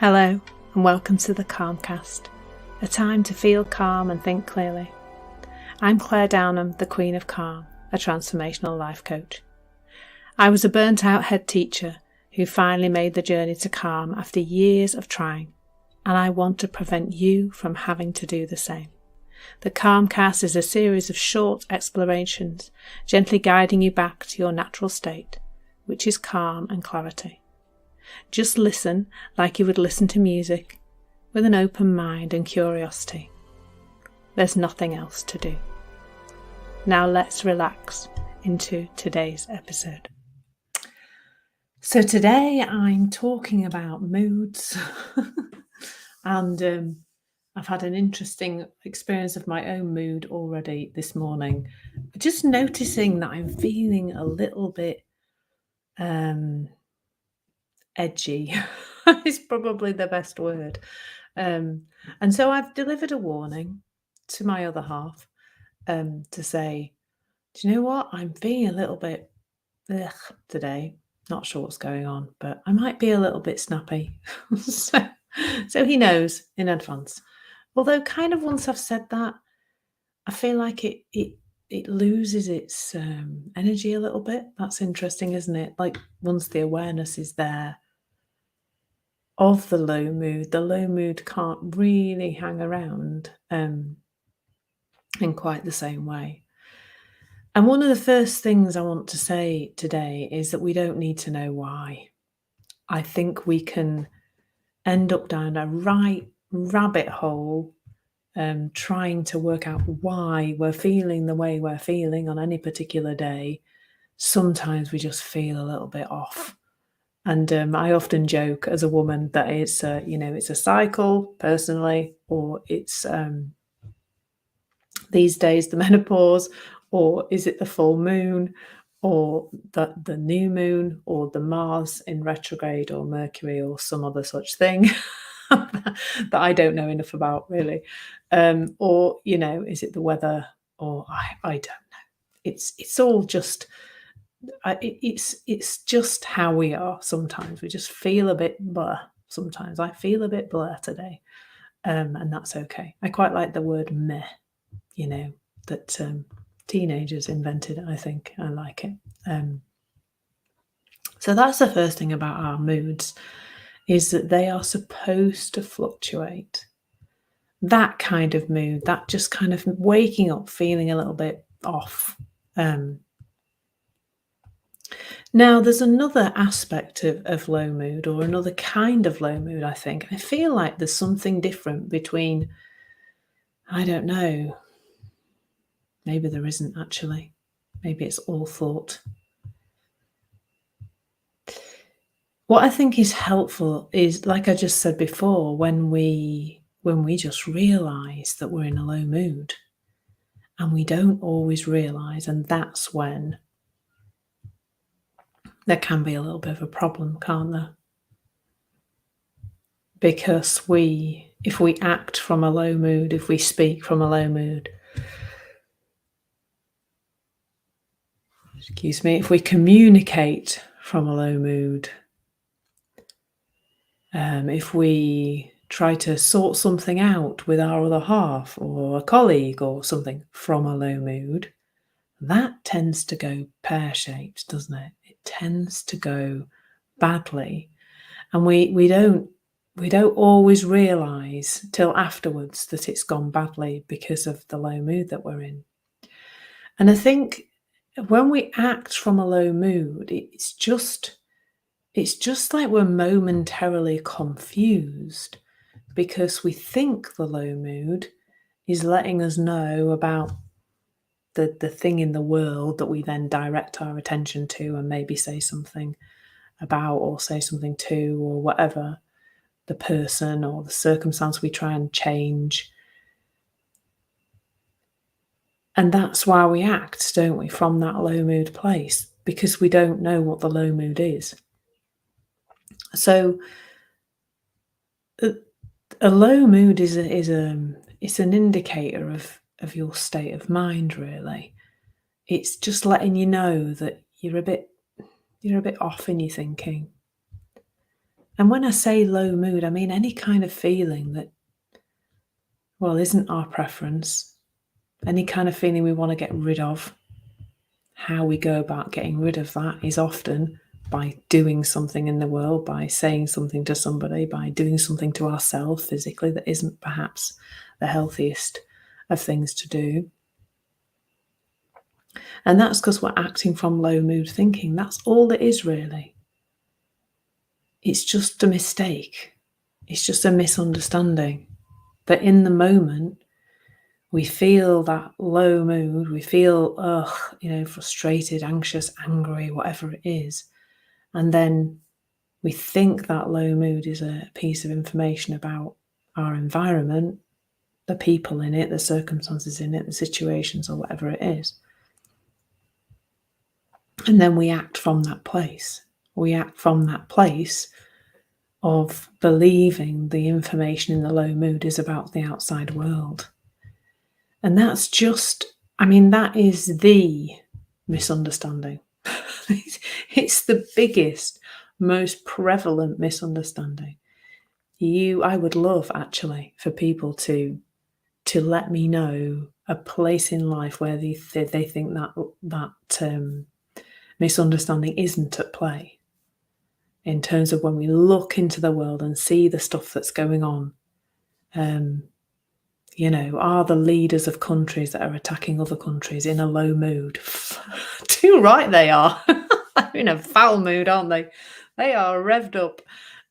Hello and welcome to the Calmcast, a time to feel calm and think clearly. I'm Claire Downham, the Queen of Calm, a transformational life coach. I was a burnt out head teacher who finally made the journey to calm after years of trying, and I want to prevent you from having to do the same. The Calmcast is a series of short explorations, gently guiding you back to your natural state, which is calm and clarity. Just listen like you would listen to music, with an open mind and curiosity. There's nothing else to do. Now let's relax into today's episode. So today I'm talking about moods and I've had an interesting experience of my own mood already this morning. Just noticing that I'm feeling a little bit edgy is probably the best word. And so I've delivered a warning to my other half to say, do you know what? I'm feeling a little bit today. Not sure what's going on, but I might be a little bit snappy. so he knows in advance. Although kind of once I've said that, I feel like it loses its energy a little bit. That's interesting, isn't it? Like once the awareness is there of the low mood can't really hang around in quite the same way. And one of the first things I want to say today is that we don't need to know why. I think we can end up down a right rabbit hole trying to work out why we're feeling the way we're feeling on any particular day. Sometimes we just feel a little bit off. And I often joke as a woman that it's a cycle personally, or it's these days the menopause, or is it the full moon, or the new moon, or the Mars in retrograde, or Mercury, or some other such thing that I don't know enough about really, or is it the weather, or I don't know. It's all just. It's just how we are. Sometimes we just feel a bit blur. Sometimes I feel a bit blur today, and that's okay. I quite like the word meh, that teenagers invented. I think I like it. So that's the first thing about our moods, is that they are supposed to fluctuate. That kind of mood, that just kind of waking up feeling a little bit off. Now, there's another aspect of low mood, or another kind of low mood, I think. I feel like there's something different between, I don't know, maybe there isn't actually. Maybe it's all thought. What I think is helpful is, like I just said before, when we just realise that we're in a low mood, and we don't always realise, and that's when there can be a little bit of a problem, can't there? Because if we act from a low mood, if we speak from a low mood, if we communicate from a low mood, if we try to sort something out with our other half or a colleague or something from a low mood, that tends to go pear-shaped, doesn't it? It tends to go badly. And we don't always realise till afterwards that it's gone badly because of the low mood that we're in. And I think when we act from a low mood, it's just like we're momentarily confused, because we think the low mood is letting us know about the thing in the world that we then direct our attention to and maybe say something about, or say something to, or whatever, the person or the circumstance we try and change. And that's why we act, don't we, from that low mood place, because we don't know what the low mood is. So a low mood it's an indicator of your state of mind, really. It's just letting you know that you're a bit off in your thinking. And when I say low mood, I mean any kind of feeling that, well, isn't our preference, any kind of feeling we want to get rid of. How we go about getting rid of that is often by doing something in the world, by saying something to somebody, by doing something to ourselves physically that isn't perhaps the healthiest of things to do. And that's because we're acting from low mood thinking. That's all it is, really. It's just a mistake. It's just a misunderstanding that in the moment we feel that low mood, we feel, frustrated, anxious, angry, whatever it is. And then we think that low mood is a piece of information about our environment, the people in it, the circumstances in it, the situations, or whatever it is. And then we act from that place. We act from that place of believing the information in the low mood is about the outside world. And that's just, that is the misunderstanding. It's the biggest, most prevalent misunderstanding. I would love actually for people to let me know a place in life where they think that misunderstanding isn't at play. In terms of when we look into the world and see the stuff that's going on, are the leaders of countries that are attacking other countries in a low mood? Too right they are. They're in a foul mood, aren't they? They are revved up.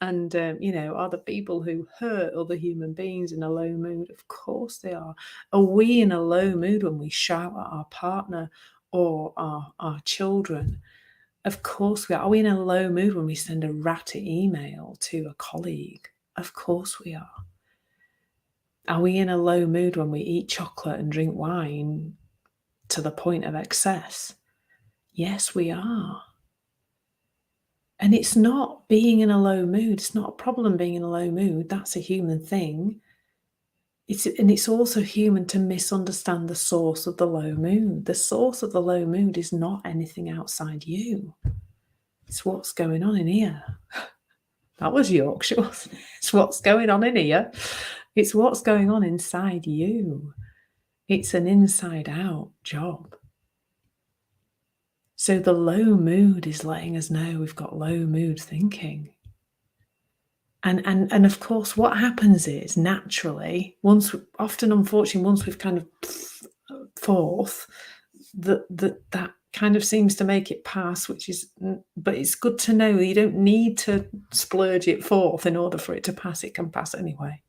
And, are the people who hurt other human beings in a low mood? Of course they are. Are we in a low mood when we shout at our partner or our children? Of course we are. Are we in a low mood when we send a ratty email to a colleague? Of course we are. Are we in a low mood when we eat chocolate and drink wine to the point of excess? Yes, we are. And it's not being in a low mood. It's not a problem being in a low mood. That's a human thing. It's also human to misunderstand the source of the low mood. The source of the low mood is not anything outside you. It's what's going on in here. That was Yorkshire, wasn't it? It's what's going on in here. It's what's going on inside you. It's an inside-out job. So the low mood is letting us know we've got low mood thinking. And of course, what happens is naturally, unfortunately, once we've kind of forth, that kind of seems to make it pass, but it's good to know you don't need to splurge it forth in order for it to pass. It can pass anyway,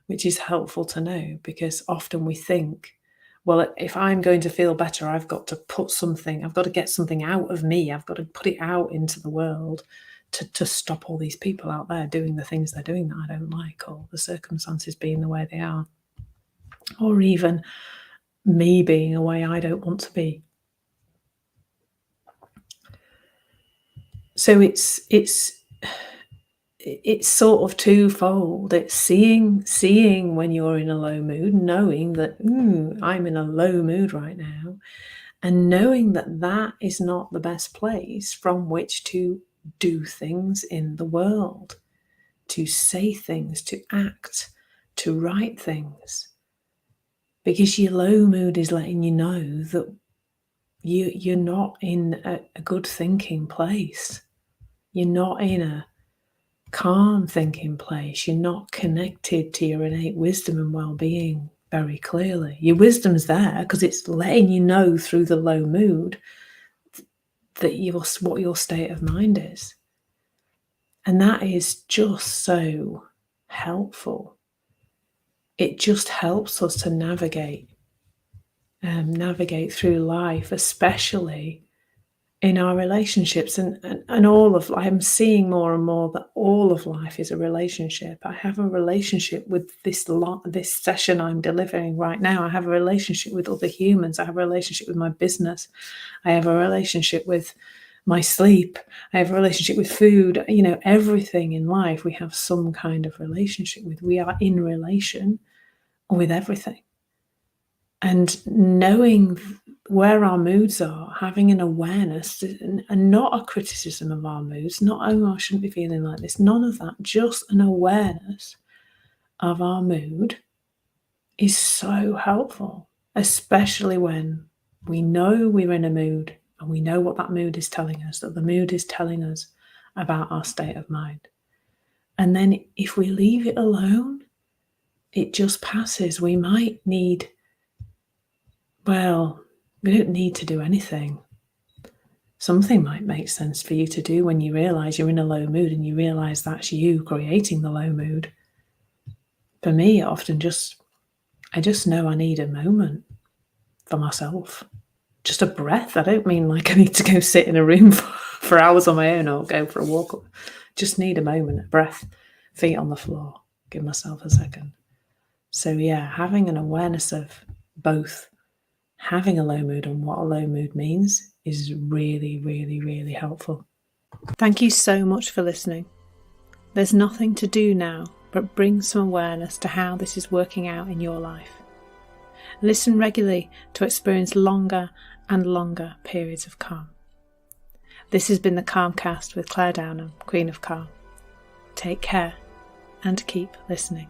which is helpful to know, because often we think, well, if I'm going to feel better, I've got to get something out of me. I've got to put it out into the world to stop all these people out there doing the things they're doing that I don't like, or the circumstances being the way they are, or even me being a way I don't want to be. So it's sort of twofold. It's seeing when you're in a low mood, knowing that I'm in a low mood right now, and knowing that is not the best place from which to do things in the world, to say things, to act, to write things. Because your low mood is letting you know that you're not in a good thinking place. You're not in a calm thinking place. You're not connected to your innate wisdom and well-being very clearly. Your wisdom's there because it's letting you know through the low mood that what your state of mind is. And that is just so helpful. It just helps us to navigate through life, especially in our relationships, and all of life. I'm seeing more and more that all of life is a relationship. I have a relationship with this session I'm delivering right now. I have a relationship with other humans. I have a relationship with my business. I have a relationship with my sleep. I have a relationship with food. Everything in life we have some kind of relationship with. We are in relation with everything. And knowing where our moods are, having an awareness and not a criticism of our moods, not, oh, I shouldn't be feeling like this, none of that, just an awareness of our mood is so helpful, especially when we know we're in a mood and we know what that mood is telling us, that the mood is telling us about our state of mind. And then if we leave it alone, it just passes. We might need, well, we don't need to do anything. Something might make sense for you to do when you realise you're in a low mood and you realise that's you creating the low mood. For me, I just know I need a moment for myself. Just a breath. I don't mean like I need to go sit in a room for hours on my own or go for a walk. Just need a moment, a breath, feet on the floor, give myself a second. So yeah, having an awareness of both having a low mood and what a low mood means is really, really, really helpful. Thank you so much for listening. There's nothing to do now but bring some awareness to how this is working out in your life. Listen regularly to experience longer and longer periods of calm. This has been the Calmcast with Claire Downham, Queen of Calm. Take care and keep listening.